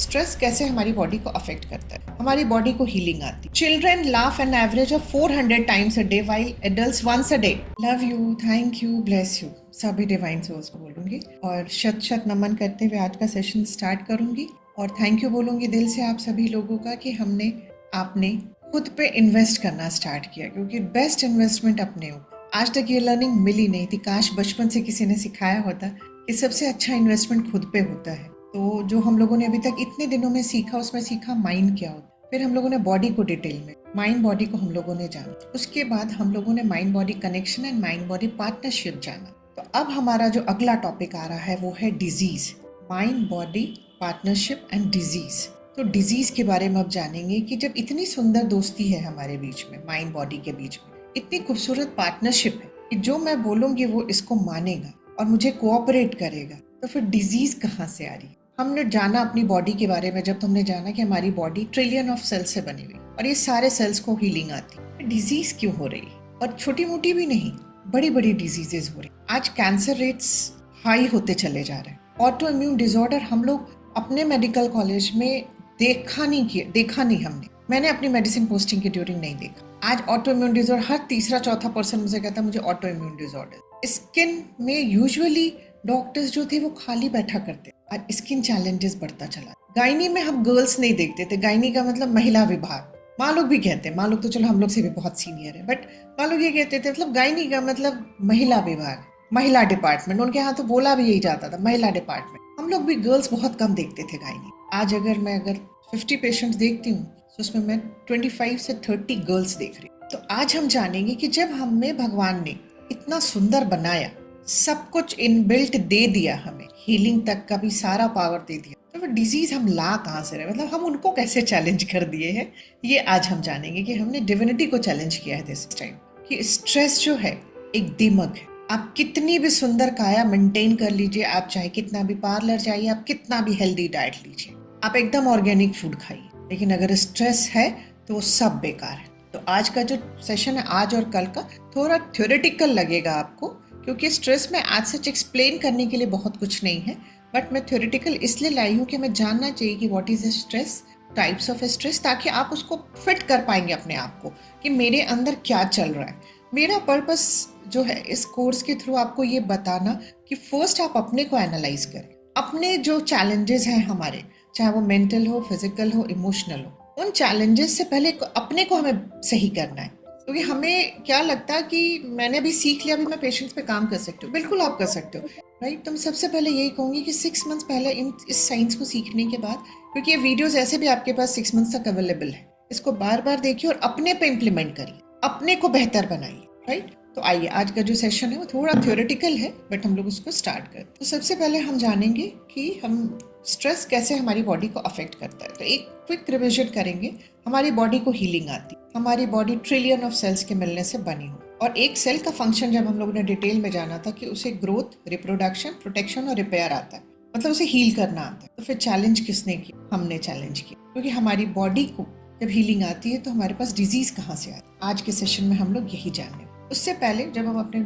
Stress कैसे हमारी body को अफेक्ट करता है, हमारी बॉडी को हीलिंग आती है। Children laugh an average of 400 times a day while adults once a day. Love you, thank you, bless you, सभी डिवाइन सोल्स को बोलूंगी और शत शत नमन करते हुए आज का सेशन स्टार्ट करूंगी और थैंक यू बोलूंगी दिल से आप सभी लोगों का कि आपने खुद पे इन्वेस्ट करना स्टार्ट किया, क्योंकि बेस्ट इन्वेस्टमेंट अपने हो। आज तक ये लर्निंग मिली नहीं थी, काश बचपन से किसी ने सिखाया होता कि सबसे अच्छा इन्वेस्टमेंट खुद पे होता है। तो जो हम लोगों ने अभी तक इतने दिनों में सीखा, उसमें सीखा माइंड क्या होता है, फिर हम लोगों ने बॉडी को डिटेल में, माइंड बॉडी को हम लोगों ने जाना, उसके बाद हम लोगों ने mind body connection and mind body partnership जाना। तो अब हमारा जो अगला टॉपिक आ रहा है वो है disease, mind body partnership and disease. तो डिजीज के बारे में अब जानेंगे कि जब इतनी सुंदर दोस्ती है हमारे बीच में, माइंड बॉडी के बीच में इतनी खूबसूरत पार्टनरशिप है कि जो मैं बोलूंगी वो इसको मानेगा और मुझे कोऑपरेट करेगा, तो फिर डिजीज कहाँ से आ रही है। हमने जाना अपनी बॉडी के बारे में, जब हमने जाना कि हमारी बॉडी ट्रिलियन ऑफ सेल्स से बनी हुई और ये सारे सेल्स को हीलिंग आती है, डिजीज क्यों हो रही है। और छोटी मोटी भी नहीं, बड़ी बड़ी डिजीजेस हो रही। आज कैंसर रेट्स हाई होते चले जा रहे हैं। ऑटो इम्यून डिसऑर्डर हम लोग अपने मेडिकल कॉलेज में देखा नहीं हमने, मैंने अपनी मेडिसिन पोस्टिंग के ड्यूरिंग नहीं देखा। आज ऑटो इम्यून डिसऑर्डर हर तीसरा चौथा पर्सन मुझे कहता है मुझे ऑटो इम्यून डिसऑर्डर। स्किन में यूजुअली डॉक्टर्स जो थे वो खाली बैठा करते और स्किन चैलेंजेस बढ़ता चला। गायनी में हम गर्ल्स नहीं देखते थे, गायनी का मतलब महिला विभाग, माँ लोग भी कहते हैं, माँ लोग तो चलो हम लोग से भी बहुत सीनियर है, बट माँ लोग ये कहते थे मतलब गायनी का मतलब महिला विभाग, महिला डिपार्टमेंट। उनके यहाँ तो बोला भी यही जाता था, महिला डिपार्टमेंट। हम लोग भी गर्ल्स बहुत कम देखते थे गायनी। आज अगर मैं 50 पेशेंट्स देखती हूँ तो उसमें मैं 25 से 30 गर्ल्स देख रही हूँ। तो आज हम जानेंगे कि जब हमें भगवान ने इतना सुंदर बनाया, सब कुछ इनबिल्ट दे दिया, हमें हीलिंग तक का भी सारा पावर दे दिया, तो वो डिजीज हम ला कहाँ से रहे, मतलब हम उनको कैसे चैलेंज कर दिए हैं। ये आज हम जानेंगे कि हमने डिविनिटी को चैलेंज किया है दिस टाइम कि स्ट्रेस जो है एक दिमाग है। आप कितनी भी सुंदर काया मेंटेन कर लीजिए, आप चाहे कितना भी पार्लर जाइए, आप कितना भी हेल्दी डाइट लीजिए, आप एकदम ऑर्गेनिक फूड खाइए, लेकिन अगर स्ट्रेस है तो वो सब बेकार है। तो आज का जो सेशन है, आज और कल का, थोड़ा थ्योरेटिकल लगेगा आपको, क्योंकि स्ट्रेस में आज सच एक्सप्लेन करने के लिए बहुत कुछ नहीं है, बट मैं थ्योरेटिकल इसलिए लाई हूँ कि मैं जानना चाहिए कि what is stress, types of stress, ताकि आप उसको फिट कर पाएंगे अपने आप को कि मेरे अंदर क्या चल रहा है। मेरा पर्पस जो है इस कोर्स के थ्रू आपको ये बताना कि फर्स्ट आप अपने को एनालाइज करें, अपने जो चैलेंजेस हैं हमारे, चाहे वो मेंटल हो, फिजिकल हो, इमोशनल हो, उन चैलेंजेस से पहले अपने को हमें सही करना है। क्योंकि हमें क्या लगता है कि मैंने अभी सीख लिया, अभी मैं पेशेंट्स पे काम कर सकती हूँ। बिल्कुल आप कर सकते हो, राइट। तो मैं सबसे पहले यही कहूँगी कि 6 मंथ्स पहले इस साइंस को सीखने के बाद, क्योंकि ये वीडियोस ऐसे भी आपके पास 6 मंथ्स तक अवेलेबल है, इसको बार बार देखिए और अपने पे इम्प्लीमेंट करिए, अपने को बेहतर बनाइए, राइट। तो आइए, आज का जो सेशन है वो थोड़ा थ्योरेटिकल है, बट हम लोग उसको स्टार्ट करें। तो सबसे पहले हम जानेंगे कि हम स्ट्रेस कैसे हमारी बॉडी को अफेक्ट करता है। तो एक क्विक रिविजन करेंगे। हमारी बॉडी को हीलिंग आती है, हमारी बॉडी ट्रिलियन ऑफ सेल्स के मिलने से बनी हो, और एक सेल का फंक्शन जब हम लोगों ने डिटेल में जाना था कि उसे ग्रोथ, रिप्रोडक्शन, प्रोटेक्शन और रिपेयर आता है, मतलब उसे हील करना आता है। तो फिर चैलेंज किसने किया? हमने चैलेंज किया, क्योंकि हमारी बॉडी को जब हीलिंग आती है तो हमारे पास डिजीज कहाँ से आती है। आज के सेशन में हम लोग यही जानेंगे। उससे पहले जब हम अपने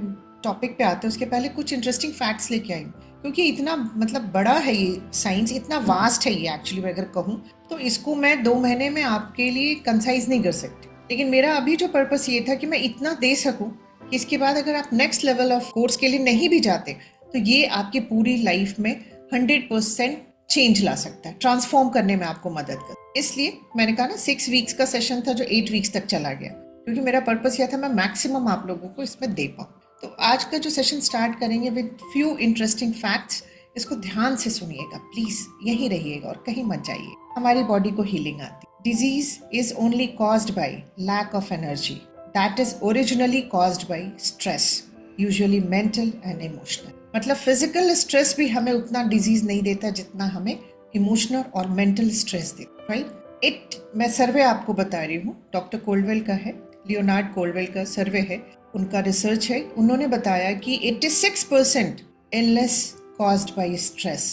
टॉपिक पे आते हैं उसके पहले कुछ इंटरेस्टिंग फैक्ट्स लेके आई हूँ, क्योंकि इतना मतलब बड़ा है ये साइंस, इतना वास्ट है ये एक्चुअली। मैं अगर कहूँ तो इसको मैं 2 महीने में आपके लिए कंसाइज नहीं कर सकती, लेकिन मेरा अभी जो पर्पस ये था कि मैं इतना दे सकूँ कि इसके बाद अगर आप नेक्स्ट लेवल ऑफ कोर्स के लिए नहीं भी जाते तो ये आपकी पूरी लाइफ में 100% चेंज ला सकता है, ट्रांसफॉर्म करने में आपको मदद कर। इसलिए मैंने कहा ना 6 वीक्स का सेशन था जो 8 वीक्स तक चला गया, क्योंकि मेरा पर्पस यह था मैं मैक्सिमम आप लोगों को इसमें दे पाऊँ। तो आज का जो सेशन स्टार्ट करेंगे विद फ्यू इंटरेस्टिंग फैक्ट्स, इसको ध्यान से सुनिएगा प्लीज, यहीं रहिएगा और कहीं मत जाइए। हमारी बॉडी को हीलिंग आती है। Disease is only caused by lack of energy that is originally caused by stress, usually mental and emotional. मतलब फिजिकल स्ट्रेस भी हमें उतना डिजीज नहीं देता जितना हमें इमोशनल और मेंटल स्ट्रेस देता, राइट। मैं सर्वे आपको बता रही हूँ, डॉक्टर कोल्डवेल का है, लियोनार्ड कोल्डवेल का सर्वे है, उनका रिसर्च है। उन्होंने बताया कि 86% इलनेस कॉज्ड बाय स्ट्रेस।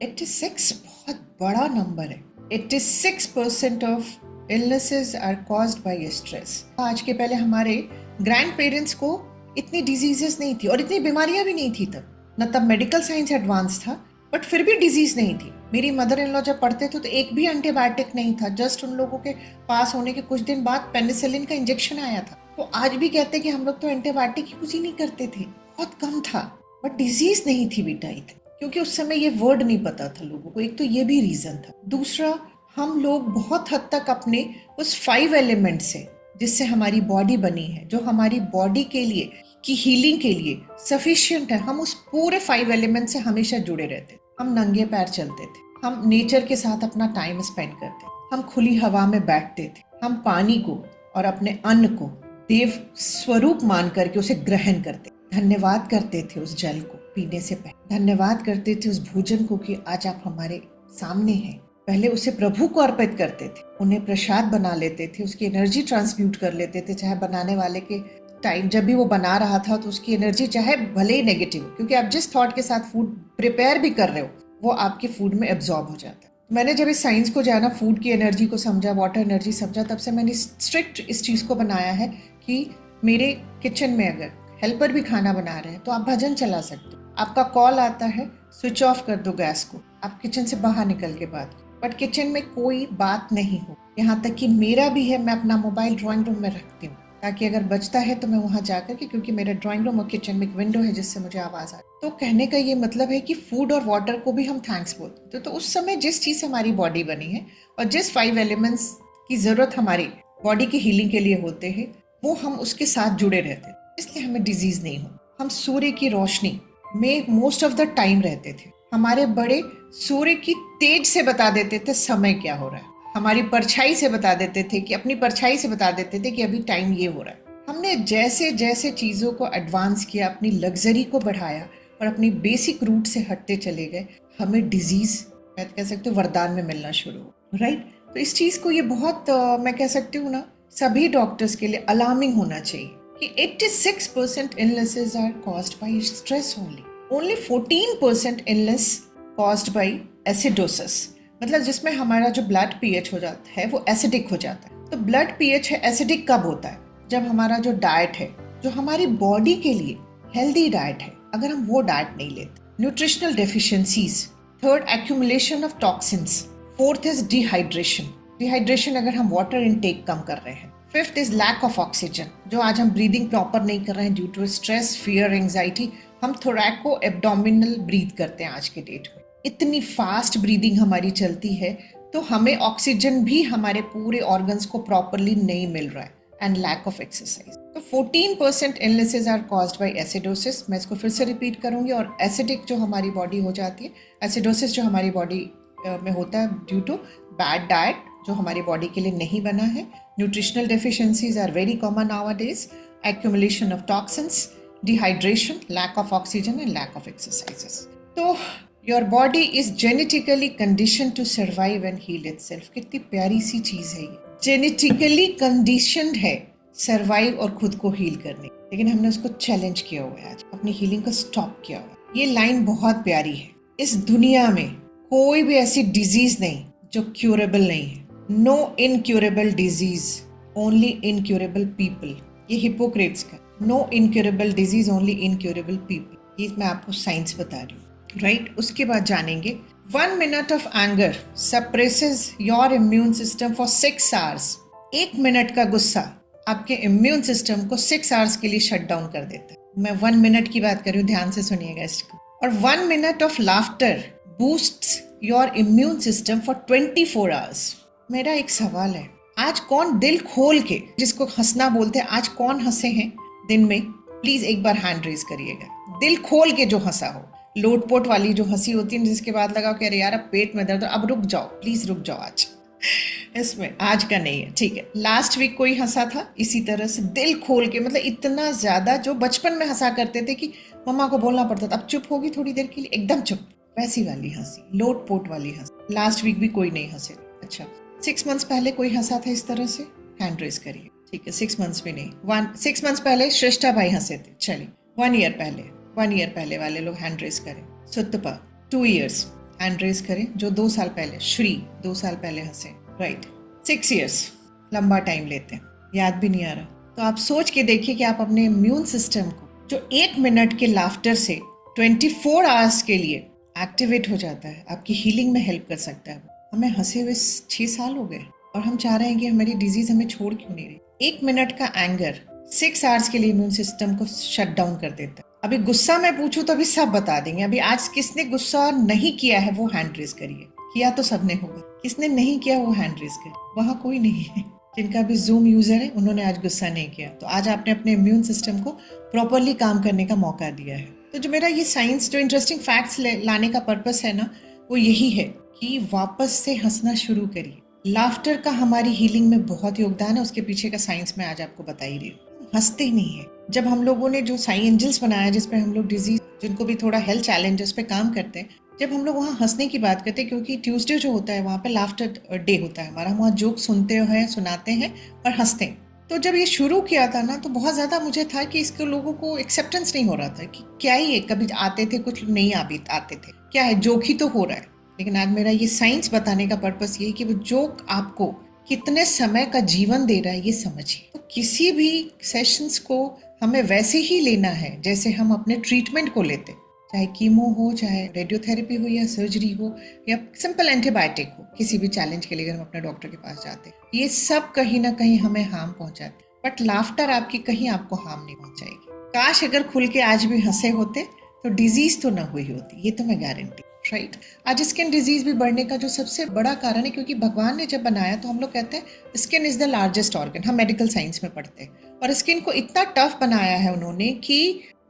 86 बहुत बड़ा नंबर है। 86% of illnesses are caused by stress. आज के पहले हमारे ग्रैंड पेरेंट्स को इतनी डिजीजेस नहीं थी और इतनी बीमारियां भी नहीं थी तब, न तब मेडिकल साइंस एडवांस था, बट फिर भी डिजीज नहीं थी। मेरी मदर इन लॉ जब पढ़ते थे तो एक भी एंटीबायोटिक नहीं था, जस्ट उन लोगों के पास होने के कुछ दिन बाद पेनिसिलिन का इंजेक्शन आया था। तो आज भी कहते हैं कि हम लोग तो एंटीबायोटिक यूज ही नहीं करते थे, बहुत कम था, बट डिजीज नहीं थी बेटा इतनी, क्योंकि उस समय ये वर्ड नहीं पता था लोगों को। एक तो ये भी रीजन था। दूसरा, हम लोग बहुत हद तक अपने उस 5 एलिमेंट से, जिससे हमारी बॉडी बनी है, जो हमारी बॉडी के लिए की हीलिंग के लिए सफिशिएंट है, हम उस पूरे 5 एलिमेंट से हमेशा जुड़े रहते। हम नंगे पैर चलते थे, हम नेचर के साथ अपना टाइम स्पेंड करते, हम खुली हवा में बैठते थे, हम पानी को और अपने अन्न को देव स्वरूप मान करके उसे ग्रहण करते, धन्यवाद करते थे उस जल को पीने से पहले, धन्यवाद करते थे उस भोजन को कि आज आप हमारे सामने हैं। पहले उसे प्रभु को अर्पित करते थे, उन्हें प्रसाद बना लेते थे, उसकी एनर्जी ट्रांसम्यूट कर लेते थे, चाहे बनाने वाले के टाइम जब भी वो बना रहा था तो उसकी एनर्जी चाहे भले ही नेगेटिव हो, क्योंकि आप जिस थॉट के साथ फूड प्रिपेयर भी कर रहे हो वो आपके फूड में एब्जॉर्ब हो जाता है। मैंने जब इस साइंस को जाना, फूड की एनर्जी को समझा, वाटर एनर्जी समझा, तब से मैंने स्ट्रिक्ट इस चीज़ को बनाया है कि मेरे किचन में अगर हेल्पर भी खाना बना रहे हैं तो आप भजन चला सकते हो। आपका कॉल आता है, स्विच ऑफ कर दो गैस को, आप किचन से बाहर निकल के बात करो, बट किचन में कोई बात नहीं हो। यहाँ तक कि मेरा भी है, मैं अपना मोबाइल ड्राइंग रूम में रखती हूँ ताकि अगर बचता है तो मैं वहाँ जाकर के, क्योंकि मेरा ड्राइंग रूम और किचन में एक विंडो है जिससे मुझे आवाज़ आए। तो कहने का ये मतलब है कि फूड और वाटर को भी हम थैंक्स बोलते हैं। तो उस समय जिस चीज़ से हमारी बॉडी बनी है और जिस 5 एलिमेंट्स की ज़रूरत हमारी बॉडी की हीलिंग के लिए होते हैं, वो हम उसके साथ जुड़े रहते, इसलिए हमें डिजीज नहीं हो। हम सूर्य की रोशनी में मोस्ट ऑफ द टाइम रहते थे। हमारे बड़े सूर्य की तेज से बता देते थे समय क्या हो रहा है, हमारी परछाई से बता देते थे कि अपनी परछाई से बता देते थे कि अभी टाइम ये हो रहा है। हमने जैसे जैसे चीज़ों को एडवांस किया, अपनी लग्जरी को बढ़ाया और अपनी बेसिक रूट से हटते चले गए, हमें डिजीज मैं कह सकती हूँ वरदान में मिलना शुरू हो। राइट, तो इस चीज़ को ये बहुत मैं कह सकती हूँ ना, सभी डॉक्टर्स के लिए अलार्मिंग होना चाहिए कि 86% illnesses are caused by stress only. Only 14% illness caused by acidosis. मतलब जिसमें हमारा जो ब्लड पीएच हो जाता है वो एसिडिक हो जाता है। तो ब्लड पीएच है एसिडिक कब होता है? जब हमारा जो डाइट है, जो हमारी बॉडी के लिए हेल्दी डाइट है, अगर हम वो डाइट नहीं लेते। Nutritional deficiencies. Third, accumulation of toxins. Fourth is dehydration. Dehydration अगर हम वाटर इनटेक कम कर रहे हैं। Fifth is lack of oxygen, जो आज हम ब्रीदिंग प्रॉपर नहीं कर रहे हैं due to stress, fear, anxiety. हम थोरैको एब्डोमिनल ब्रीथ करते हैं आज के डेट में। इतनी फास्ट ब्रीदिंग हमारी चलती है तो हमें ऑक्सीजन भी हमारे पूरे ऑर्गन्स को प्रॉपरली नहीं मिल रहा है, एंड लैक ऑफ एक्सरसाइज। तो 14% illnesses are caused by acidosis. मैं इसको फिर से रिपीट करूंगी। और एसिडिक जो हमारी बॉडी हो जाती है, एसिडोसिस जो हमारी बॉडी में होता है ड्यू टू बैड डाइट जो हमारी बॉडी के लिए नहीं बना है। Nutritional deficiencies are very common nowadays. Accumulation of toxins, dehydration, lack of oxygen and lack of exercises. तो your body is genetically condition to survive and heal itself. कितनी प्यारी सी चीज है ये, जेनेटिकली कंडीशनड है सर्वाइव और खुद को हील करने, लेकिन हमने उसको चैलेंज किया हुआ है, आज अपनी हीलिंग को स्टॉप किया हुआ है। ये लाइन बहुत प्यारी है। इस दुनिया में कोई भी ऐसी डिजीज नहीं जो क्यूरेबल नहीं है। No incurable disease, only incurable people. ये हिपोक्रेट्स का no incurable disease, only incurable people. ये मैं आपको साइंस बता रही हूँ। राइट, उसके बाद जानेंगे 1 minute of anger suppresses your immune system for 6 hours. 1 minute का गुस्सा आपके इम्यून सिस्टम को 6 hours के लिए शट डाउन कर देता है। मैं 1 मिनट की बात कर रही हूँ, ध्यान से सुनिएगा इसको। और 1 minute of laughter boosts your immune system for 24 hours. मेरा एक सवाल है, आज कौन दिल खोल के, जिसको हंसना बोलते हैं, आज कौन हंसे हैं दिन में? प्लीज एक बार हैंड रेज करिएगा। दिल खोल के जो हंसा हो, लोटपोट वाली जो हंसी होती है जिसके बाद लगाओ कि अरे यार अब पेट में दर्द, अब रुक जाओ, प्लीज रुक जाओ आज। इसमें आज का नहीं है, ठीक है। लास्ट वीक कोई हंसा था इसी तरह से दिल खोल के, मतलब इतना ज्यादा, जो बचपन में हंसा करते थे कि मम्मा को बोलना पड़ता था अब चुप होगी थोड़ी देर के लिए, एकदम चुप, वैसी वाली हंसी, लोटपोट वाली हंसी। लास्ट वीक भी कोई नहीं हंसे। अच्छा, 6 months पहले कोई हंसा था इस तरह से? हैंड रेज करिए। ठीक है, 6 months भी नहीं, 6 months पहले श्रेष्ठा भाई हंसे थे। चलिए 1 year पहले वाले लोग हैंड रेज करें। सुतपा 2 years हैंड रेज करें, जो 2 साल पहले, श्री 2 साल पहले हंसे। राइट, 6 years लंबा टाइम लेते हैं, याद भी नहीं आ रहा। तो आप सोच के देखिए कि आप अपने इम्यून सिस्टम को, जो 1 मिनट के लाफ्टर से 24 hours के लिए एक्टिवेट हो जाता है, आपकी हीलिंग में हेल्प कर सकता है। हमें हंसे हुए 6 साल हो गए और हम चाह रहे हैं कि हमारी डिजीज हमें छोड़ क्यों नहीं रही। 1 मिनट का एंगर 6 आवर्स के लिए इम्यून सिस्टम को शट डाउन कर देता है। अभी गुस्सा मैं पूछूं तो अभी सब बता देंगे। अभी आज किसने गुस्सा नहीं किया है वो हैंड रेज करिए। किया तो सबने होगा, किसने नहीं किया वो हैंड रेज करिए। वहां कोई नहीं है। जिनका भी जूम यूजर है उन्होंने आज गुस्सा नहीं किया, तो आज आपने अपने इम्यून सिस्टम को प्रॉपरली काम करने का मौका दिया है। तो जो मेरा ये साइंस जो इंटरेस्टिंग फैक्ट्स लाने का पर्पस है ना, वो यही है कि वापस से हंसना शुरू करिए। लाफ्टर का हमारी हीलिंग में बहुत योगदान है, उसके पीछे का साइंस मैं आज आपको बता ही रही हूँ। हंसते ही नहीं है। जब हम लोगों ने जो साई एंजल्स बनाया जिसपे हम लोग डिजीज जिनको भी थोड़ा हेल्थ चैलेंजेस पे काम करते हैं, जब हम लोग वहाँ हंसने की बात करते हैं, क्योंकि ट्यूसडे जो होता है वहाँ पे लाफ्टर डे होता है हमारा, हम वहाँ जोक सुनते हैं, सुनाते हैं और हंसते हैं। तो जब ये शुरू किया था ना, तो बहुत ज़्यादा मुझे था कि इसके लोगों को एक्सेप्टेंस नहीं हो रहा था कि क्या ही है, कभी आते थे कुछ नहीं आते थे, क्या है जोक ही तो हो रहा है। लेकिन आज मेरा ये साइंस बताने का पर्पस ये है कि वो जोक आपको कितने समय का जीवन दे रहा है ये समझिए। तो किसी भी सेशंस को हमें वैसे ही लेना है जैसे हम अपने ट्रीटमेंट को लेते, चाहे कीमो हो, चाहे रेडियोथेरेपी हो, या सर्जरी हो, या सिंपल एंटीबायोटिक हो। किसी भी चैलेंज के लिए अगर हम अपने डॉक्टर के पास जाते हैं, ये सब कहीं ना कहीं हमें हार्म पहुंचाते, बट लाफ्टर आपकी कहीं आपको हार्म नहीं पहुंचाएगी। काश अगर खुल के आज भी हंसे होते तो डिजीज तो ना हुई होती, ये तो मैं गारंटी। राइट, आज स्किन डिजीज भी बढ़ने का जो सबसे बड़ा कारण है, क्योंकि भगवान ने जब बनाया तो हम लोग कहते हैं skin is the largest organ, हम मेडिकल साइंस में पढ़ते हैं, और स्किन को इतना टफ बनाया है उन्होंने कि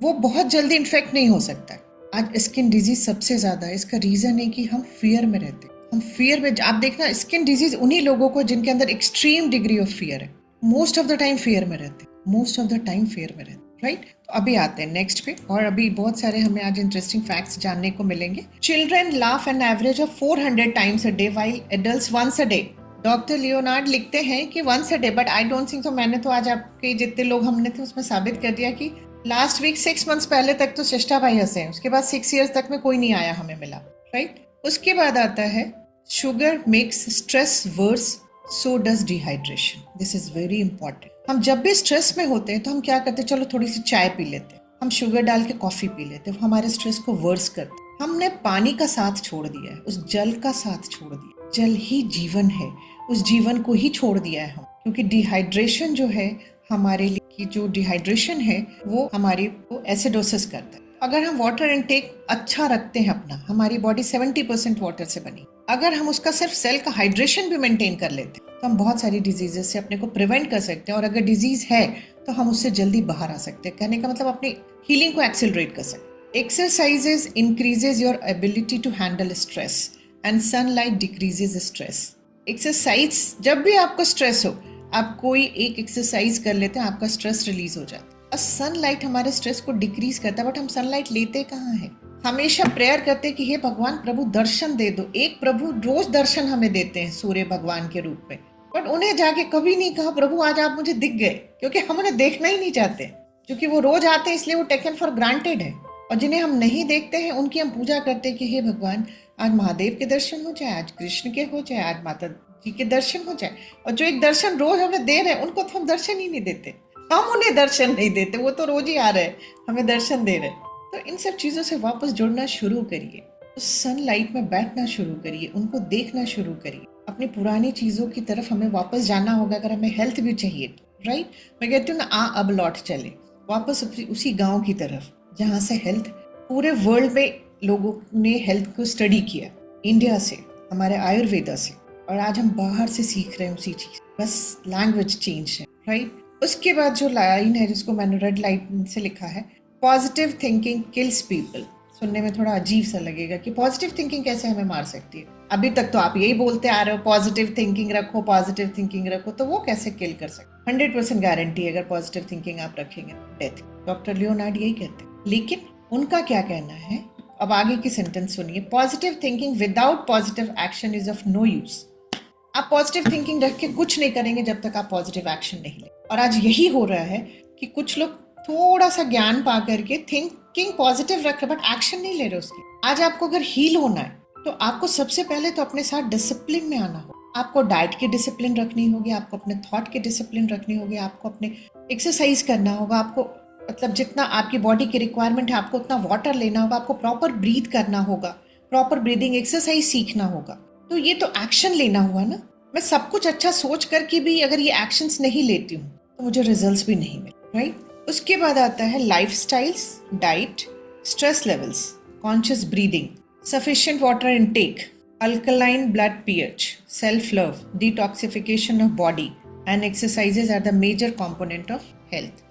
वो बहुत जल्दी इन्फेक्ट नहीं हो सकता। आज स्किन डिजीज सबसे ज्यादा है, इसका रीजन है कि हम फियर में रहते हैं। हम फियर में, आप देखना स्किन डिजीज उन्हीं लोगों को जिनके अंदर एक्सट्रीम डिग्री ऑफ फियर है, most of the time fear में रहते हैं, most of the time fear में रहते हैं। राइट, तो अभी आते हैं नेक्स्ट पे, और अभी बहुत सारे हमें आज इंटरेस्टिंग फैक्ट्स जानने को मिलेंगे। Children laugh an average of 400 times a day while adults once a day. Doctor Leonard लिखते हैं कि once a day, but I don't think so. मैंने तो आज आपके जितने लोग हमने थे उसमें साबित कर दिया कि लास्ट वीक 6 मंथ्स पहले तक तो श्रेष्ठा भाई हंसे हैं, उसके बाद 6 ईयर्स तक में कोई नहीं आया हमें मिला। राइट, उसके बाद आता है sugar makes stress worse, so does dehydration. This is very important. हम जब भी स्ट्रेस में होते हैं तो हम क्या करते हैं, चलो थोड़ी सी चाय पी लेते हैं, हम शुगर डाल के कॉफी पी लेते हैं, हमारे स्ट्रेस को वर्स करते हैं। हमने पानी का साथ छोड़ दिया है, उस जल का साथ छोड़ दिया। जल ही जीवन है, उस जीवन को ही छोड़ दिया है हम, क्योंकि डिहाइड्रेशन जो है हमारे लिए की जो डिहाइड्रेशन है वो हमारी को एसिडोसिस करता है। अगर हम वाटर इनटेक अच्छा रखते हैं अपना, हमारी बॉडी 70% वाटर से बनी, अगर हम उसका सिर्फ सेल का हाइड्रेशन भी मेंटेन कर लेते हैं तो हम बहुत सारी डिजीजेस से अपने को प्रिवेंट कर सकते हैं, और अगर डिजीज है तो हम उससे जल्दी बाहर आ सकते हैं। कहने का मतलब अपनी हीलिंग को एक्सेलरेट कर सकते हैं। Exercises increases your ability to handle stress and sunlight decreases stress. Exercise, जब भी आपको स्ट्रेस हो आप कोई एक एक्सरसाइज कर लेते हैं, आपका स्ट्रेस रिलीज हो जाता है। और सनलाइट हमारे स्ट्रेस को डिक्रीज करता है, बट हम सनलाइट लेते कहाँ है। हमेशा प्रेयर करते कि हे भगवान प्रभु दर्शन दे दो। एक प्रभु रोज दर्शन हमें देते हैं सूर्य भगवान के रूप में, बट उन्हें जाके कभी नहीं कहा प्रभु आज आप मुझे दिख गए, क्योंकि हम उन्हें देखना ही नहीं चाहते, क्योंकि वो रोज आते हैं इसलिए वो टेकन फॉर ग्रांटेड है। और जिन्हें हम नहीं देखते हैं उनकी हम पूजा करते हैं कि हे भगवान आज महादेव के दर्शन हो जाए, आज कृष्ण के हो जाए, आज माता जी के दर्शन हो जाए। और जो एक दर्शन रोज हमें दे रहे हैं उनको तो हम दर्शन ही नहीं देते, हम उन्हें दर्शन नहीं देते, वो तो रोज ही आ रहे हैं हमें दर्शन दे रहे हैं। तो इन सब चीजों से वापस जुड़ना शुरू करिए, तो सनलाइट में बैठना शुरू करिए, उनको देखना शुरू करिए। अपनी पुरानी चीजों की तरफ हमें वापस जाना होगा अगर हमें हेल्थ भी चाहिए। राइट, मैं कहती हूँ ना, अब लौट चले वापस उसी गांव की तरफ जहाँ से हेल्थ पूरे वर्ल्ड में लोगों ने हेल्थ को स्टडी किया, इंडिया से, हमारे आयुर्वेदा से, और आज हम बाहर से सीख रहे हैं उसी चीज, बस लैंग्वेज चेंज है। राइट, उसके बाद जो लाइन है जिसको मैंने रेड लाइन से लिखा है, पॉजिटिव थिंकिंग किल्स पीपल। सुनने में थोड़ा अजीब सा लगेगा कि पॉजिटिव थिंकिंग कैसे हमें मार सकती है। अभी तक तो आप यही बोलते आ रहे हो पॉजिटिव थिंकिंग रखो, पॉजिटिव थिंकिंग रखो, तो वो कैसे किल कर सकते। 100% गारंटी है अगर पॉजिटिव थिंकिंग आप रखेंगे डेथ। डॉक्टर लियोनार्ड यही कहते हैं, लेकिन उनका क्या कहना है, अब आगे की सेंटेंस सुनिए, positive thinking without positive action is of no use. आप पॉजिटिव थिंकिंग रख के कुछ नहीं करेंगे जब तक आप पॉजिटिव एक्शन नहीं लें। और आज यही हो रहा है कि कुछ लोग थोड़ा सा ज्ञान पा करके थिंकिंग पॉजिटिव रख रहे बट एक्शन नहीं ले रहे उसकी। आज आपको अगर हील होना है तो आपको सबसे पहले तो अपने साथ डिसिप्लिन में आना होगा। आपको डाइट की डिसिप्लिन रखनी होगी, आपको अपने थॉट की डिसिप्लिन रखनी होगी, आपको अपने एक्सरसाइज करना होगा, आपको मतलब जितना आपकी बॉडी की रिक्वायरमेंट है आपको उतना वाटर लेना होगा, आपको प्रॉपर ब्रीथ करना होगा, प्रॉपर ब्रीदिंग एक्सरसाइज सीखना होगा। तो ये तो एक्शन लेना हुआ ना। मैं सब कुछ अच्छा सोच करके भी अगर ये एक्शंस नहीं लेती हूँ तो मुझे रिजल्ट्स भी नहीं मिले, राइट। उसके बाद आता है lifestyles, diet, stress levels, conscious breathing, sufficient water intake, alkaline blood pH, self love, detoxification of body and exercises are the major component of health.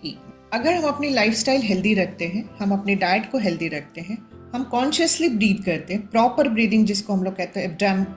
अगर हम अपनी लाइफस्टाइल हेल्दी रखते हैं, हम अपनी डाइट को हेल्दी रखते हैं, हम कॉन्शियसली ब्रीथ करते हैं, प्रॉपर ब्रीदिंग जिसको हम लोग कहते हैं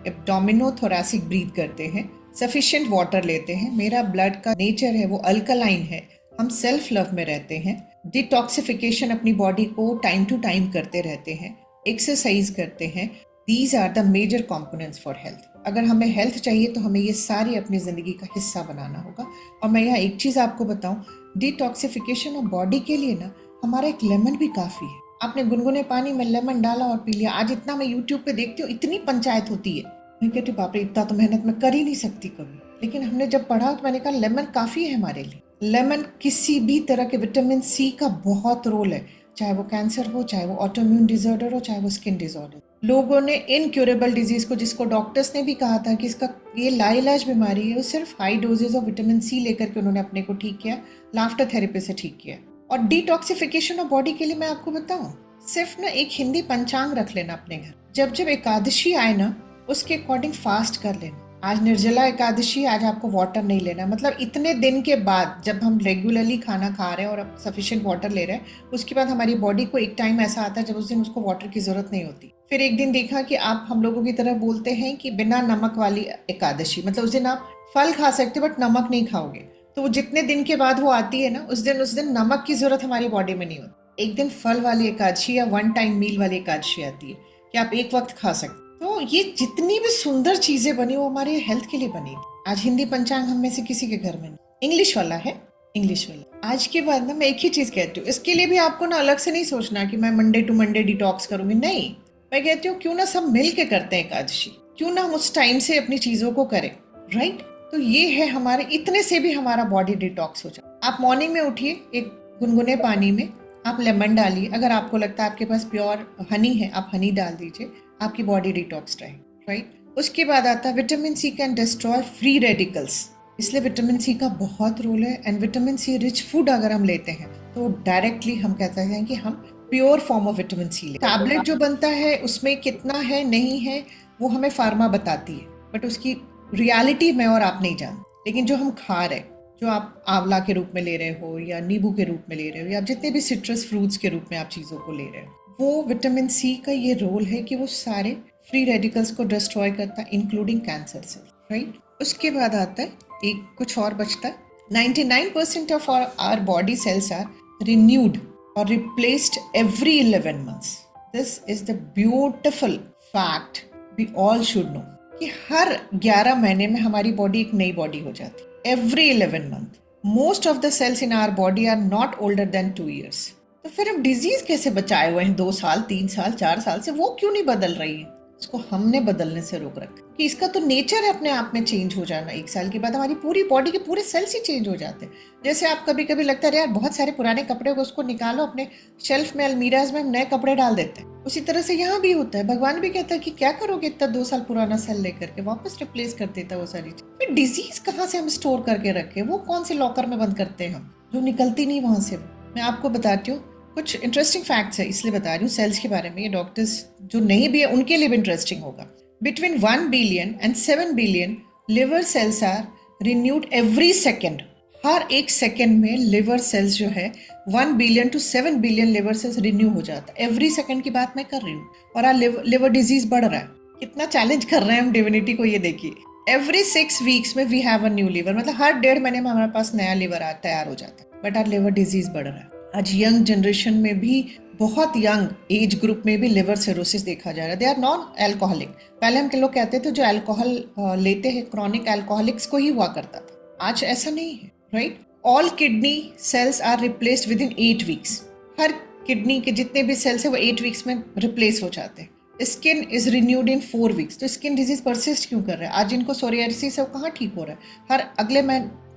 एब्डोमिनोथोरैसिक ब्रीथ करते हैं, सफिशिएंट वाटर लेते हैं, मेरा ब्लड का नेचर है वो अल्कलाइन है, हम सेल्फ लव में रहते हैं, डिटॉक्सिफिकेशन अपनी बॉडी को टाइम टू टाइम करते रहते हैं, एक्सरसाइज करते हैं, these are the major components for health. अगर हमें हेल्थ चाहिए तो हमें ये सारी अपनी ज़िंदगी का हिस्सा बनाना होगा। और मैं यहाँ एक चीज़ आपको बताऊँ, डिटॉक्सिफिकेशन ऑफ बॉडी के लिए ना हमारा एक लेमन भी काफ़ी है। आपने गुनगुने पानी में लेमन डाला और पी लिया। आज इतना मैं यूट्यूब पे देखती हूँ, इतनी पंचायत होती है, मैं कहती हूँ बाप रे इतना तो मेहनत मैं कर ही नहीं सकती कभी। लेकिन हमने जब पढ़ा तो मैंने कहा लेमन काफ़ी है हमारे लिए। लेमन किसी भी तरह के विटामिन सी का बहुत रोल है, चाहे वो कैंसर हो, चाहे वो ऑटोइम्यून डिसऑर्डर हो, चाहे वो स्किन डिसऑर्डर। लोगों ने इनक्यूरेबल डिजीज को, जिसको डॉक्टर्स ने भी कहा था कि इसका ये लाइलाज बीमारी है, वो सिर्फ high doses of vitamin C लेकर के उन्होंने अपने को ठीक किया, लाफ्टर थेरेपी से ठीक किया। और डिटॉक्सिफिकेशन ऑफ बॉडी के लिए मैं आपको बताऊं, सिर्फ ना एक हिंदी पंचांग रख लेना अपने घर। जब जब एकादशी आए ना उसके अकॉर्डिंग फास्ट कर लेना। आज निर्जला एकादशी, आज आपको वाटर नहीं लेना। मतलब इतने दिन के बाद जब हम रेगुलरली खाना खा रहे हैं और अब सफिशिएंट वाटर ले रहे हैं, उसके बाद हमारी बॉडी को एक टाइम ऐसा आता है जब उस दिन उसको वाटर की जरूरत नहीं होती। फिर एक दिन देखा कि आप हम लोगों की तरह बोलते हैं कि बिना नमक वाली एकादशी, मतलब उस दिन आप फल खा सकते हो बट नमक नहीं खाओगे। तो वो जितने दिन के बाद वो आती है ना, उस दिन नमक की जरूरत हमारी बॉडी में नहीं होती। एक दिन फल वाली एकादशी या वन टाइम मील वाली एकादशी आती है कि आप एक वक्त खा सकते। तो ये जितनी भी सुंदर चीजें बनी वो हमारे हेल्थ के लिए बनी। आज हिंदी पंचांग हम में से किसी के घर में नहीं, इंग्लिश वाला है, इंग्लिश वाला। आज के बाद ना मैं एक ही चीज कहती हूँ, इसके लिए भी आपको ना अलग से नहीं सोचना कि मैं मंडे टू मंडे डिटॉक्स करूंगी, नहीं। मैं कहती हूँ क्यों ना सब मिल के करते हैं एकादशी, क्यों ना हम उस टाइम से अपनी चीजों को करें, राइट। तो ये है हमारे, इतने से भी हमारा बॉडी डिटॉक्स हो जाए। आप मॉर्निंग में उठिए, एक गुनगुने पानी में आप लेमन डालिए, अगर आपको लगता है आपके पास प्योर हनी है आप हनी डाल दीजिए, आपकी बॉडी डिटॉक्स रहे, राइट। उसके बाद आता है vitamin C can destroy free radicals, इसलिए विटामिन सी का बहुत रोल है। And vitamin C rich food अगर हम लेते हैं तो डायरेक्टली हम कहते हैं कि हम pure form of vitamin C लेते हैं। टैबलेट जो बनता है उसमें कितना है नहीं है वो हमें फार्मा बताती है, बट उसकी रियलिटी में और आप नहीं जानते। लेकिन जो हम खा रहे, जो आप आंवला के रूप में ले रहे हो या नींबू के रूप में ले रहे हो या जितने भी सिट्रस फ्रूट्स के रूप में आप चीज़ों को ले रहे हो, वो विटामिन सी का ये रोल है कि वो सारे फ्री रेडिकल्स को डिस्ट्रॉय करता है, इंक्लूडिंग कैंसर सेल, राइट। उसके बाद आता है एक कुछ और बचता है, 99% of our body cells are renewed और replaced every 11 months। This is the beautiful fact we all should know कि हर 11 महीने में हमारी बॉडी एक नई बॉडी हो जाती है, every 11 month। Most of the cells in our body are not older than 2 years। तो फिर हम डिजीज कैसे बचाए हुए हैं 2 साल 3 साल 4 साल से, वो क्यों नहीं बदल रही है? इसको हमने बदलने से रोक रखा कि इसका तो नेचर है अपने आप में चेंज हो जाना। 1 साल के बाद हमारी पूरी बॉडी के पूरे सेल्स ही चेंज हो जाते हैं। जैसे आप कभी कभी लगता है यार बहुत सारे पुराने कपड़े को उसको निकालो, अपने शेल्फ में अलमीराज में हम नए कपड़े डाल देते हैं। उसी तरह से यहाँ भी होता है। भगवान भी कहता है कि क्या करोगे इतना 2 साल पुराना सेल लेकर के, वापस रिप्लेस कर देता है वो सारी चीज। फिर डिजीज कहाँ से हम स्टोर करके रखे, वो कौन से लॉकर में बंद करते हैं हम, जो निकलती नहीं वहां से। मैं आपको बताती हूँ कुछ इंटरेस्टिंग फैक्ट्स है, इसलिए बता रही हूँ सेल्स के बारे में। ये डॉक्टर्स जो नहीं भी है उनके लिए भी इंटरेस्टिंग होगा। Between 1 billion and 7 billion liver cells are renewed every second. हर एक सेकेंड में लिवर सेल्स जो है 1 billion to 7 billion liver sales renew हो जाता है। एवरी सेकेंड की बात मैं कर रही हूँ। और आज लिवर डिजीज बढ़ रहा है। कितना चैलेंज कर रहे हैं हम डिविनिटी को, ये देखिए। एवरी 6 weeks में we have a new liver, मतलब हर 1.5 महीने में हमारे पास नया लिवर तैयार हो जाता है। बट आर लिवर डिजीज बढ़ रहा है। आज यंग जनरेशन में भी, बहुत यंग एज ग्रुप में भी लिवर सिरोसिस देखा जा रहा है। They are non alcoholic. पहले हम लोग कहते थे जो अल्कोहल लेते हैं क्रॉनिक एल्कोहलिक्स को ही हुआ करता था, आज ऐसा नहीं है, right. All kidney cells are replaced within 8 weeks। हर किडनी के जितने भी सेल्स है वो 8 weeks में रिप्लेस हो जाते हैं। Skin is renewed in 4 weeks। तो स्किन डिजीज परसिस्ट क्यों कर रहा है? आज जिनको सोरियासिस है वो कहाँ ठीक हो रहा है? हर अगले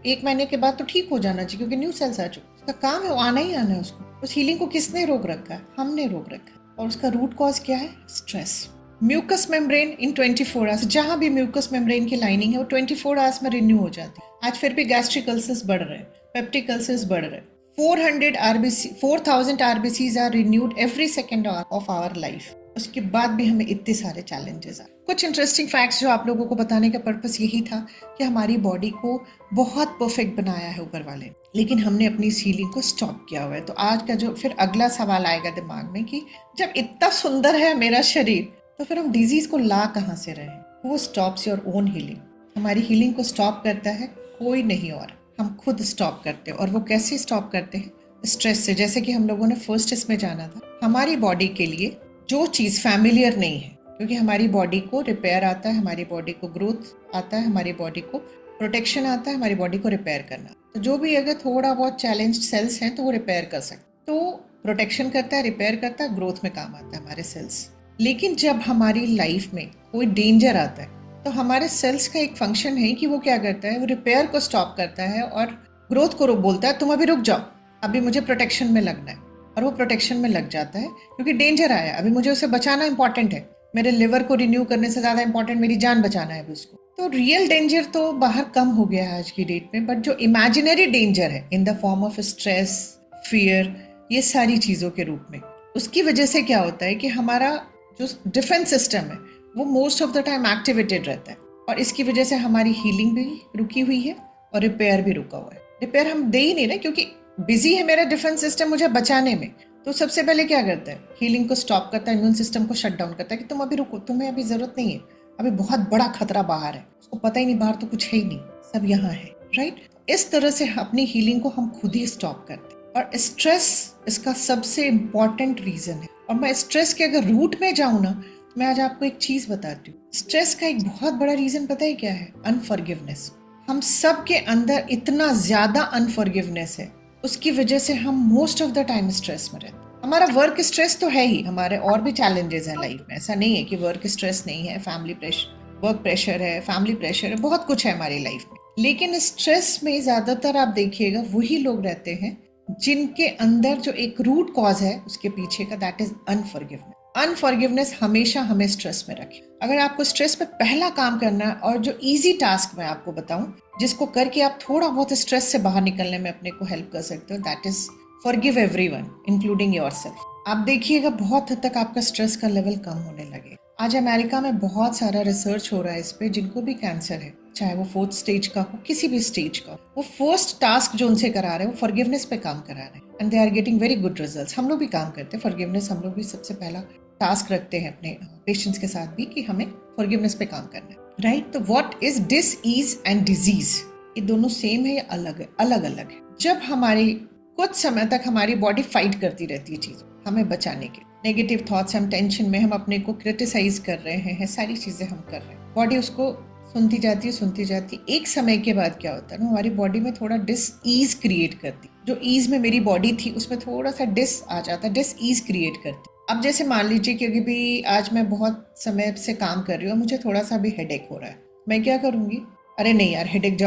1 महीने के बाद तो ठीक हो जाना चाहिए, क्योंकि न्यू सेल्स आ चुके। उसका काम है, वो आना ही आना है उसको। उस हीलिंग को किसने रोक रखा है? हमने रोक रखा है। और उसका रूट कॉज क्या है? Stress. Mucous membrane in 24 hours, जहाँ भी म्यूकस मेम्ब्रेन की लाइनिंग है वो 24 आवर्स में रिन्यू हो जाती है। आज फिर भी गैस्ट्रिक अल्सर्स बढ़ रहे हैं, पेप्टिक अल्सर्स बढ़ रहे हैं। 400 RBC 4000 RBCs are renewed every second of our life. उसके बाद भी हमें इतने सारे चैलेंजेस आए। कुछ इंटरेस्टिंग फैक्ट्स जो आप लोगों को बताने का पर्पस यही था कि हमारी बॉडी को बहुत परफेक्ट बनाया है ऊपर वाले ने, लेकिन हमने अपनी इस हीलिंग को स्टॉप किया हुआ है। तो आज का जो फिर अगला सवाल आएगा दिमाग में कि जब इतना सुंदर है मेरा शरीर, तो फिर हम डिजीज को ला कहाँ से रहे? वो स्टॉप्स योर ओन हीलिंग। हमारी हीलिंग को स्टॉप करता है कोई नहीं और, हम खुद स्टॉप करते हैं। और वो कैसे स्टॉप करते हैं? स्ट्रेस से। जैसे कि हम लोगों ने फर्स्ट इसमें जाना था, हमारी बॉडी के लिए जो चीज़ फैमिलियर नहीं है, क्योंकि हमारी बॉडी को रिपेयर आता है, हमारी बॉडी को ग्रोथ आता है, हमारी बॉडी को प्रोटेक्शन आता है, हमारी बॉडी को रिपेयर करना। तो जो भी अगर थोड़ा बहुत चैलेंज्ड सेल्स हैं तो वो रिपेयर कर सकते, तो प्रोटेक्शन करता है, रिपेयर करता है, ग्रोथ में काम आता है हमारे सेल्स। लेकिन जब हमारी लाइफ में कोई डेंजर आता है तो हमारे सेल्स का एक फंक्शन है कि वो क्या करता है, वो रिपेयर को स्टॉप करता है और ग्रोथ को बोलता है तुम अभी रुक जाओ, अभी मुझे प्रोटेक्शन में लगना है। और वो प्रोटेक्शन में लग जाता है क्योंकि डेंजर आया, अभी मुझे उसे बचाना इंपॉर्टेंट है। मेरे लिवर को रिन्यू करने से ज़्यादा इंपॉर्टेंट मेरी जान बचाना है अभी उसको। तो रियल डेंजर तो बाहर कम हो गया है आज की डेट में, बट जो इमेजिनरी डेंजर है in the form of stress, fear, ये सारी चीज़ों के रूप में, उसकी वजह से क्या होता है कि हमारा जो डिफेंस सिस्टम है वो most of the time activated रहता है, और इसकी वजह से हमारी हीलिंग भी रुकी हुई है और रिपेयर भी रुका हुआ है। रिपेयर हम दे ही नहीं रहे क्योंकि बिजी है मेरा डिफेंस सिस्टम मुझे बचाने में। तो सबसे पहले क्या करता है, हीलिंग को स्टॉप करता है, इम्यून सिस्टम को शट डाउन करता है कि तुम अभी रुको, तुम्हें अभी जरूरत नहीं है, अभी बहुत बड़ा खतरा बाहर है। उसको पता ही नहीं बाहर तो कुछ है ही नहीं, सब यहाँ है, राइट। इस तरह से अपनी हीलिंग को हम खुद ही स्टॉप करते हैं, और स्ट्रेस इसका सबसे इम्पॉर्टेंट रीजन है। और मैं स्ट्रेस के अगर रूट में जाऊँ ना, तो मैं आज आपको एक चीज बताती हूँ। स्ट्रेस का एक बहुत बड़ा रीजन पता है क्या है? अनफॉरगिवनेस। हम सब के अंदर इतना ज्यादा अनफॉरगिवनेस है, उसकी वजह से हम most of the time stress में रहते हैं। हमारा वर्क स्ट्रेस तो है ही, हमारे और भी चैलेंजेस हैं लाइफ में, ऐसा नहीं है कि वर्क स्ट्रेस नहीं है। फैमिली प्रेशर, वर्क प्रेशर है, फैमिली प्रेशर है, बहुत कुछ है हमारी लाइफ में। लेकिन स्ट्रेस में ज्यादातर आप देखिएगा वही लोग रहते हैं जिनके अंदर जो एक रूट कॉज है उसके पीछे का, दैट इज अनफॉरगिवनेस। अनफॉरगिवनेस हमेशा हमें स्ट्रेस में रखे। अगर आपको स्ट्रेस पे पहला काम करना है, और जो इजी टास्क मैं आपको बताऊं जिसको करके आप थोड़ा बहुत स्ट्रेस से बाहर निकलने में अपने को हेल्प कर सकते हो, that is forgive everyone including yourself. आप देखिएगा बहुत हद तक आपका स्ट्रेस का लेवल कम होने लगे। आज अमेरिका में बहुत सारा रिसर्च हो रहा है इस पे, जिनको भी कैंसर है, चाहे वो 4th स्टेज का हो, किसी भी स्टेज का, वो फर्स्ट टास्क जो उनसे करा रहे हैं वो फॉरगिवनेस पे काम करा रहे हैं, and they are getting very good results. हम लोग भी काम करते हैं फॉरगिवनेस, हम लोग भी सबसे पहला टास्क रखते हैं अपने पेशेंट्स के साथ भी कि हमें फॉरगिवनेस पे काम करना है, राइट। तो व्हाट इज डिसईज एंड डिजीज? ये दोनों सेम है या अलग है? अलग अलग है। जब हमारी कुछ समय तक हमारी बॉडी फाइट करती रहती है चीजों हमें बचाने के, नेगेटिव थॉट्स, हम टेंशन में, हम अपने को क्रिटिसाइज कर रहे हैं, सारी चीजें हम कर रहे हैं, बॉडी उसको सुनती जाती है। एक समय के बाद क्या होता है ना, हमारी बॉडी में थोड़ा डिसईज क्रिएट करती, जो ईज में मेरी बॉडी थी उसमें थोड़ा सा डिस आ जाता है, डिसईज क्रिएट करती। अब जैसे मान लीजिए कि भी आज मैं बहुत समय से काम कर रही हूँ, मुझे थोड़ा सा भी हेडेक हो रहा है, मैं क्या करूँगी? अरे नहीं यार, हेडेक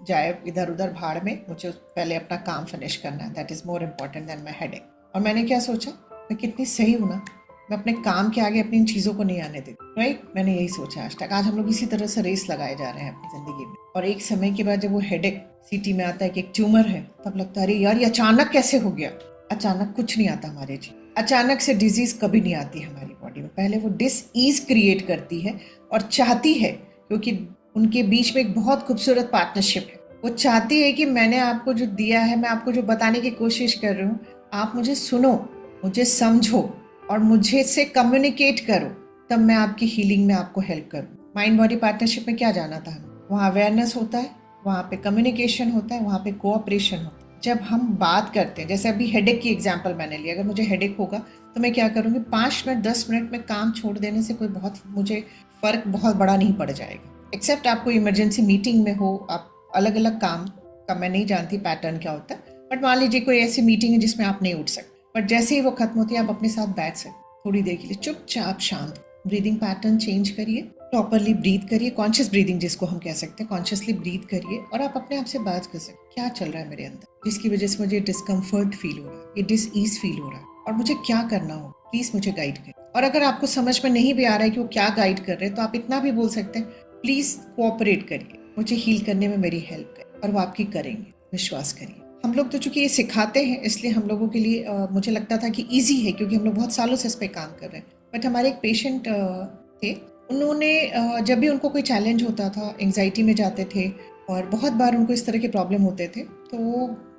जाए इधर उधर भाड़ में, मुझे पहले अपना काम फिनिश करना है, that is more important then my headache. और मैंने क्या सोचा, मैं कितनी सही हूँ ना, मैं अपने काम के आगे अपनी इन चीज़ों को नहीं आने देती, राइट। मैंने यही सोचा आज तक। आज हम लोग इसी तरह से रेस लगाए जा रहे हैं अपनी जिंदगी में, और एक समय के बाद जब वो हेडेक सीटी में आता है कि एक ट्यूमर है, तब लगता है अरे यार ये अचानक कैसे हो गया। अचानक कुछ नहीं आता हमारे जी, अचानक से डिजीज कभी नहीं आती हमारी बॉडी में। पहले वो डिसईज क्रिएट करती है और चाहती है, क्योंकि उनके बीच में एक बहुत खूबसूरत पार्टनरशिप है। वो चाहती है कि मैंने आपको जो दिया है, मैं आपको जो बताने की कोशिश कर रही हूँ, आप मुझे सुनो, मुझे समझो और मुझे से कम्युनिकेट करो, तब मैं आपकी हीलिंग में आपको हेल्प करूँ। माइंड बॉडी पार्टनरशिप में क्या जाना था हमें? वहाँ अवेयरनेस होता है, वहाँ पे कम्युनिकेशन होता है, वहाँ पे कोऑपरेशन होता है। जब हम बात करते हैं, जैसे अभी हेडेक की एग्जांपल मैंने लिया, अगर मुझे हेडेक होगा तो मैं क्या करूँगी, 5 मिनट 10 मिनट में काम छोड़ देने से कोई बहुत मुझे फर्क बहुत बड़ा नहीं पड़ जाएगा, एक्सेप्ट आपको इमरजेंसी मीटिंग में हो, आप अलग अलग काम का, मैं नहीं जानती पैटर्न क्या होता है, बट मान लीजिए कोई ऐसी मीटिंग है जिसमें आप नहीं उठ सकते, बट जैसे ही वो खत्म होती है आप अपने साथ बैठ सकते, थोड़ी देर के लिए चुपचाप शांत, ब्रीदिंग पैटर्न चेंज करिए, प्रॉपरली ब्रीथ करिए, कॉन्शियस ब्रीदिंग जिसको हम कह सकते हैं, कॉन्शियसली ब्रीथ करिए, और आप अपने आप से बात कर सकते, क्या चल रहा है मेरे अंदर जिसकी वजह से मुझे डिस्कम्फर्ट फील हो रहा है, ये डिसईज फील हो रहा है, और मुझे क्या करना हो, प्लीज मुझे गाइड करिए। और अगर आपको समझ में नहीं भी आ रहा है कि वो क्या गाइड कर रहे हैं, तो आप इतना भी बोल सकते हैं, प्लीज कोऑपरेट करिए, मुझे हील करने में मेरी हेल्प करिए, और वो आपकी करेंगे, विश्वास करिए। हम लोग तो चूंकि ये सिखाते हैं, इसलिए हम लोगों के लिए मुझे लगता था कि ईजी है, क्योंकि हम लोग बहुत सालों से इस पे काम कर रहे हैं। बट हमारे एक पेशेंट थे, उन्होंने जब भी उनको कोई चैलेंज होता था, एंग्जाइटी में जाते थे और बहुत बार उनको इस तरह के प्रॉब्लम होते थे, तो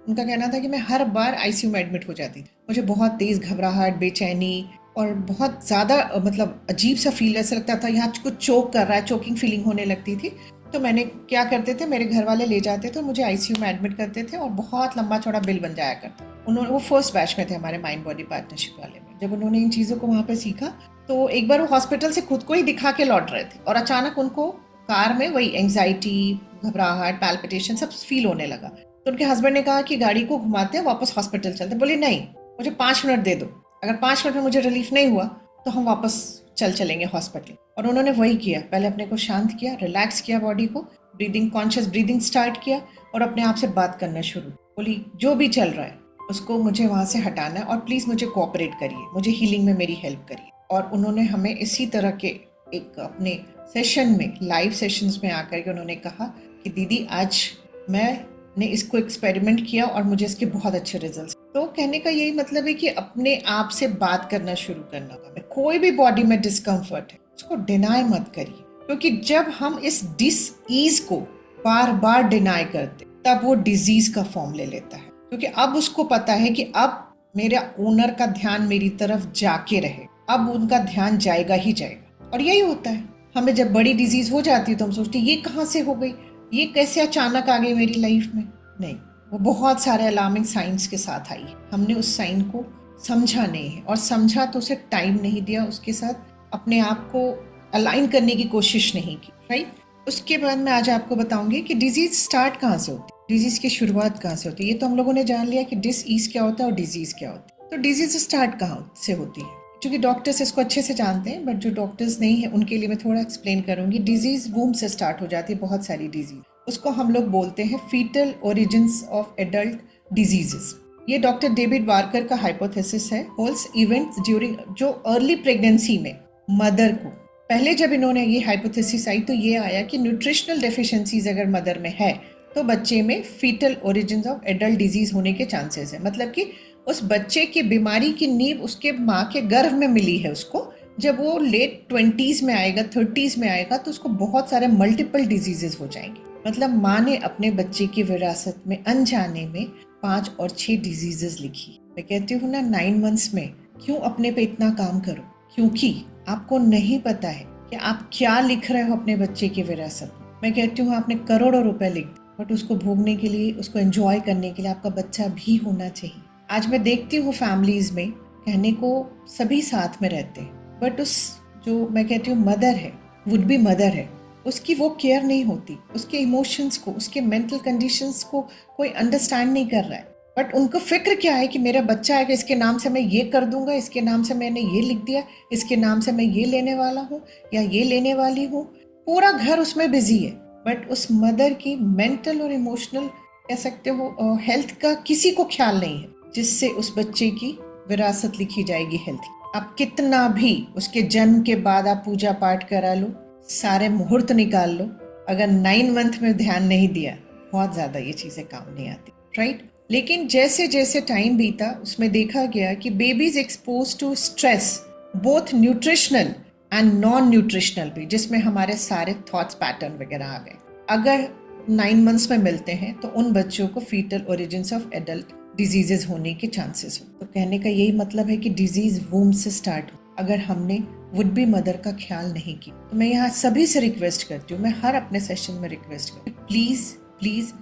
उनका कहना था कि मैं हर बार आईसीयू में एडमिट हो जाती थी, मुझे बहुत तेज घबराहट, बेचैनी और बहुत ज़्यादा मतलब अजीब सा फील, ऐसा लगता था यहाँ कुछ चोक कर रहा है, चोकिंग फीलिंग होने लगती थी। तो मैंने क्या करते थे, मेरे घर वाले ले जाते थे, मुझे आईसीयू में एडमिट करते थे और बहुत लंबा चौड़ा बिल बन जाया करता। उन्होंने, वो फर्स्ट बैच में थे हमारे माइंड बॉडी पार्टनरशिप वाले में, जब उन्होंने इन चीज़ों को वहाँ पे सीखा, तो एक बार वो हॉस्पिटल से खुद को ही दिखा के लौट रहे थे और अचानक उनको कार में वही एंग्जाइटी, घबराहट, पैल्पिटेशन सब फील होने लगा। तो उनके हस्बैंड ने कहा कि गाड़ी को घुमाते हैं, वापस हॉस्पिटल चलते। बोले नहीं, मुझे 5 मिनट दे दो, अगर 5 मिनट में मुझे रिलीफ नहीं हुआ तो हम वापस चलेंगे हॉस्पिटल। और उन्होंने वही किया, पहले अपने को शांत किया, रिलैक्स किया बॉडी को, ब्रीदिंग, कॉन्शियस ब्रीदिंग स्टार्ट किया और अपने आप से बात करना शुरू। बोली जो भी चल रहा है उसको मुझे वहाँ से हटाना है और प्लीज़ मुझे कोऑपरेट करिए, मुझे हीलिंग में मेरी हेल्प करिए। और उन्होंने हमें इसी तरह के एक अपने सेशन में, लाइव सेशंस में आकर के उन्होंने कहा कि दीदी आज मैंने इसको एक्सपेरिमेंट किया और मुझे इसके बहुत अच्छे रिजल्ट्स। तो कहने का यही मतलब है कि अपने आप से बात करना शुरू करना होगा। कोई भी बॉडी में डिस्कम्फर्ट है उसको डिनाई मत करिए, क्योंकि जब हम इस डिस-ईज को बार बार डिनाई करते तब वो डिजीज का फॉर्म ले लेता है, क्योंकि अब उसको पता है कि अब मेरा ओनर का ध्यान मेरी तरफ जाके रहे, अब उनका ध्यान जाएगा ही जाएगा। और यही होता है, हमें जब बड़ी डिजीज हो जाती है तो हम सोचते हैं ये कहाँ से हो गई, ये कैसे अचानक आ गई मेरी लाइफ में। नहीं, वो बहुत सारे अलार्मिंग साइंस के साथ आई, हमने उस साइन को समझा नहीं है, और समझा तो उसे टाइम नहीं दिया, उसके साथ अपने आप को अलाइन करने की कोशिश नहीं की, राइट। उसके बाद मैं आज आपको बताऊंगी कि डिजीज स्टार्ट कहाँ से होती है, डिजीज की शुरुआत कहाँ से होती है। ये तो हम लोगों ने जान लिया कि डिस-ईज क्या होता है और डिजीज क्या होती है। तो डिजीज स्टार्ट कहाँ से होती है, क्योंकि डॉक्टर्स इसको अच्छे से जानते हैं, बट जो डॉक्टर्स नहीं है उनके लिए मैं थोड़ा एक्सप्लेन करूंगी। डिजीज वूम से स्टार्ट हो जाती है, बहुत सारी डिजीज, उसको हम लोग बोलते हैं fetal origins of adult diseases. ये डॉक्टर डेविड बार्कर का हाइपोथेसिस है। होल्स इवेंट्स ड्यूरिंग, जो अर्ली प्रेगनेंसी में मदर को, पहले जब इन्होंने ये हाइपोथेसिस आई तो ये आया कि न्यूट्रिशनल डेफिशिएंसीज अगर मदर में है तो बच्चे में fetal origins of adult disease होने के चांसेस है। मतलब कि उस बच्चे की बीमारी की नींव उसके माँ के गर्भ में मिली है उसको, जब वो लेट 20s में आएगा, 30s में आएगा, तो उसको बहुत सारे मल्टीपल डिजीजेस हो जाएंगे। मतलब माँ ने अपने बच्चे की विरासत में अनजाने में 5 और 6 डिजीजेस लिखी। मैं कहती हूँ ना, 9 मंथ्स में क्यों अपने पे इतना काम करो, क्योंकि आपको नहीं पता है कि आप क्या लिख रहे हो अपने बच्चे की विरासत में। मैं कहती हूँ आपने करोड़ों रुपए लिख, बट उसको भोगने के लिए, उसको एंजॉय करने के लिए आपका बच्चा भी होना चाहिए। आज मैं देखती हूँ फैमिलीज में कहने को सभी साथ में रहते हैं, बट उस जो मैं कहती हूँ मदर है, वुड बी मदर है, उसकी वो केयर नहीं होती, उसके इमोशंस को, उसके मेंटल कंडीशंस को कोई अंडरस्टैंड नहीं कर रहा है। बट उनको फिक्र क्या है कि मेरा बच्चा है कि इसके नाम से मैं ये कर दूंगा, इसके नाम से मैंने ये लिख दिया, इसके नाम से मैं ये लेने वाला हूँ या ये लेने वाली हूँ। पूरा घर उसमें बिजी है, बट उस मदर की मेंटल और इमोशनल कह सकते हो हेल्थ का किसी को ख्याल नहीं है, जिससे उस बच्चे की विरासत लिखी जाएगी हेल्थ की। आप कितना भी उसके जन्म के बाद आप पूजा पाठ करा लो, सारे मुहूर्त निकाल लो, अगर 9 मंथ में ध्यान नहीं दिया, बहुत ज्यादा ये चीजें काम नहीं आती, राइट। लेकिन जैसे जैसे टाइम बीता, उसमें देखा गया कि babies expose to stress, both nutritional and non nutritional भी, जिसमें हमारे सारे थॉट्स पैटर्न वगैरह आ गए। अगर 9 मंथ्स में मिलते हैं तो उन बच्चों को fetal origins of adult diseases होने के चांसेस हो। तो कहने का यही मतलब है कि डिजीज वूम से स्टार्ट हो, अगर हमने वुड बी मदर का ख्याल नहीं किया। तो मैं यहाँ सभी से रिक्वेस्ट करती हूँ, मैं हर अपने सेशन में रिक्वेस्ट करती हूँ, प्लीज प्लीज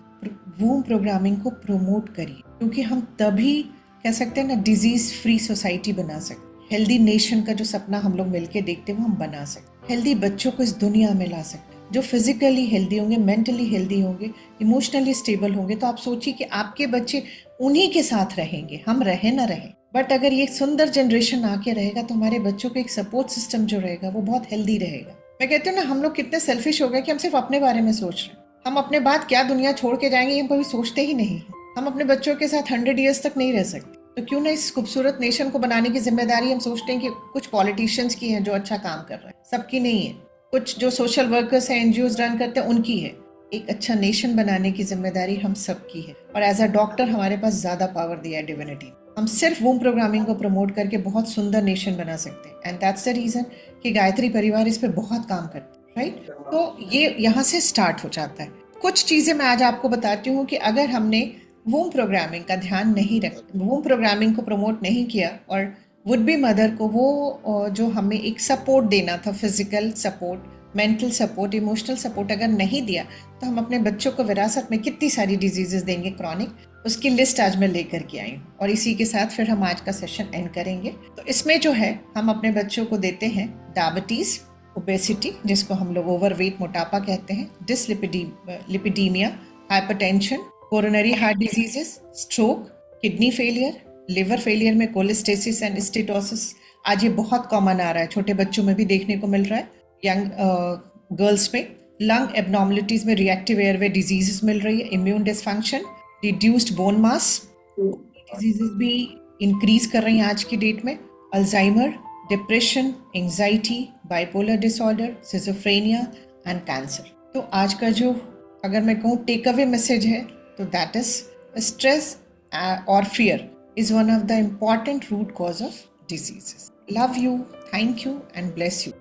वूम प्रोग्रामिंग को प्रमोट करिए, क्योंकि हम तभी कह सकते हैं ना डिजीज फ्री सोसाइटी बना सकते, हेल्दी नेशन का जो सपना हम लोग मिलके देखते हैं वो हम बना सकते, हेल्दी बच्चों को इस दुनिया में ला सकते, जो फिजिकली हेल्दी होंगे, मेंटली हेल्दी होंगे, इमोशनली स्टेबल होंगे। तो आप सोचिए कि आपके बच्चे उन्हीं के साथ रहेंगे, हम रहे ना रहे, बट अगर ये सुंदर जनरेशन आके रहेगा तो हमारे बच्चों को एक सपोर्ट सिस्टम जो रहेगा वो बहुत हेल्दी रहेगा। मैं कहती हूँ ना, हम लोग कितने सेल्फिश हो गए कि हम सिर्फ अपने बारे में सोच रहे हैं, हम अपने बाद क्या दुनिया छोड़ के जाएंगे ये कभी सोचते ही नहीं। हम अपने बच्चों के साथ 100 ईयर्स तक नहीं रह सकते, तो क्यों ना इस खूबसूरत नेशन को बनाने की जिम्मेदारी हम सोचते हैं कि कुछ पॉलिटिशियंस की है जो अच्छा काम कर रहे हैं, सबकी नहीं है। कुछ जो सोशल वर्कर्स हैं, एनजीओज रन करते हैं, उनकी है। एक अच्छा नेशन बनाने की जिम्मेदारी हम सबकी है। और एज अ डॉक्टर हमारे पास ज्यादा पावर दिया है डिविनिटी। हम सिर्फ वूम प्रोग्रामिंग को प्रमोट करके बहुत सुंदर नेशन बना सकते हैं। एंड दैट्स द रीजन कि गायत्री परिवार इस पे बहुत काम करता है, राइट? तो ये यहाँ से स्टार्ट हो जाता है। कुछ चीजें मैं आज आपको बताती हूँ कि अगर हमने वूम प्रोग्रामिंग का ध्यान नहीं रख, वूम प्रोग्रामिंग को प्रमोट नहीं किया और वुड बी मदर को वो जो हमें एक सपोर्ट देना था, physical support, mental support, emotional support अगर नहीं दिया, तो हम अपने बच्चों को विरासत में कितनी सारी डिजीजेस देंगे क्रॉनिक। उसकी लिस्ट आज मैं लेकर के आई हूँ और इसी के साथ फिर हम आज का सेशन एंड करेंगे। तो इसमें जो है हम अपने बच्चों को देते हैं डायबिटीज, ओबेसिटी जिसको हम लोग ओवरवेट, मोटापा कहते हैं, dyslipidaemia, hypertension, coronary heart diseases, stroke, kidney failure, liver failure में कोलेस्टेसिस एंड स्टेटोसिस आज ये बहुत कॉमन आ रहा है, छोटे बच्चों में भी देखने को मिल रहा है, यंग गर्ल्स में। लंग एबनॉर्मलिटीज में रिएक्टिव एयरवे डिजीजेस मिल रही है, immune dysfunction, reduced bone mass diseases भी इंक्रीज कर रही हैं आज की डेट में। Alzheimer, depression, anxiety, bipolar disorder, schizophrenia and cancer. तो आज का जो अगर मैं कहूँ टेक अवे मैसेज है तो that is stress or fear is one of the important root cause of diseases. Love you, thank you, and bless you.